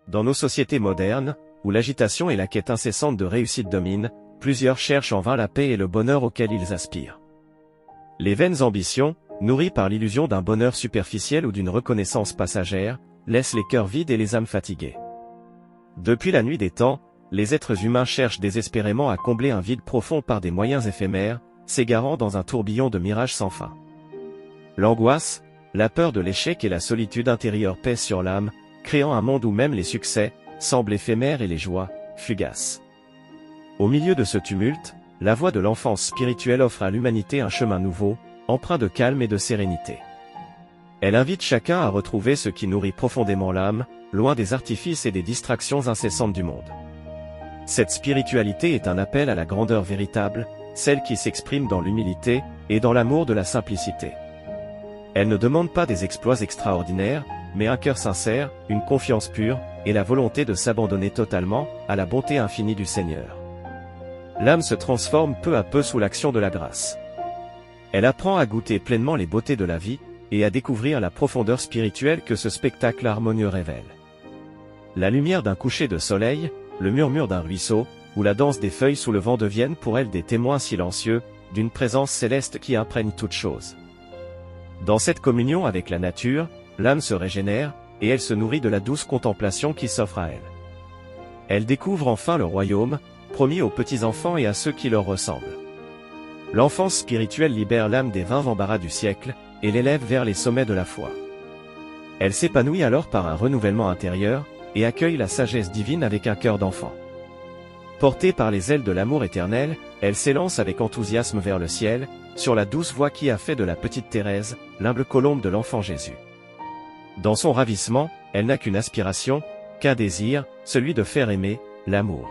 Dans nos sociétés modernes, où l'agitation et la quête incessante de réussite dominent, plusieurs cherchent en vain la paix et le bonheur auquel ils aspirent. Les vaines ambitions, nourries par l'illusion d'un bonheur superficiel ou d'une reconnaissance passagère, laissent les cœurs vides et les âmes fatiguées. Depuis la nuit des temps, les êtres humains cherchent désespérément à combler un vide profond par des moyens éphémères, s'égarant dans un tourbillon de mirages sans fin. L'angoisse, la peur de l'échec et la solitude intérieure pèsent sur l'âme, créant un monde où même les succès semblent éphémères et les joies fugaces. Au milieu de ce tumulte, la voie de l'enfance spirituelle offre à l'humanité un chemin nouveau, empreint de calme et de sérénité. Elle invite chacun à retrouver ce qui nourrit profondément l'âme, loin des artifices et des distractions incessantes du monde. Cette spiritualité est un appel à la grandeur véritable, celle qui s'exprime dans l'humilité et dans l'amour de la simplicité. Elle ne demande pas des exploits extraordinaires, mais un cœur sincère, une confiance pure, et la volonté de s'abandonner totalement à la bonté infinie du Seigneur. L'âme se transforme peu à peu sous l'action de la grâce. Elle apprend à goûter pleinement les beautés de la vie, et à découvrir la profondeur spirituelle que ce spectacle harmonieux révèle. La lumière d'un coucher de soleil, le murmure d'un ruisseau, ou la danse des feuilles sous le vent deviennent pour elle des témoins silencieux, d'une présence céleste qui imprègne toute chose. Dans cette communion avec la nature, l'âme se régénère, et elle se nourrit de la douce contemplation qui s'offre à elle. Elle découvre enfin le royaume, promis aux petits-enfants et à ceux qui leur ressemblent. L'enfance spirituelle libère l'âme des vains embarras du siècle, et l'élève vers les sommets de la foi. Elle s'épanouit alors par un renouvellement intérieur, et accueille la sagesse divine avec un cœur d'enfant. Portée par les ailes de l'amour éternel, elle s'élance avec enthousiasme vers le ciel, sur la douce voie qui a fait de la petite Thérèse, l'humble colombe de l'enfant Jésus. Dans son ravissement, elle n'a qu'une aspiration, qu'un désir, celui de faire aimer, l'amour.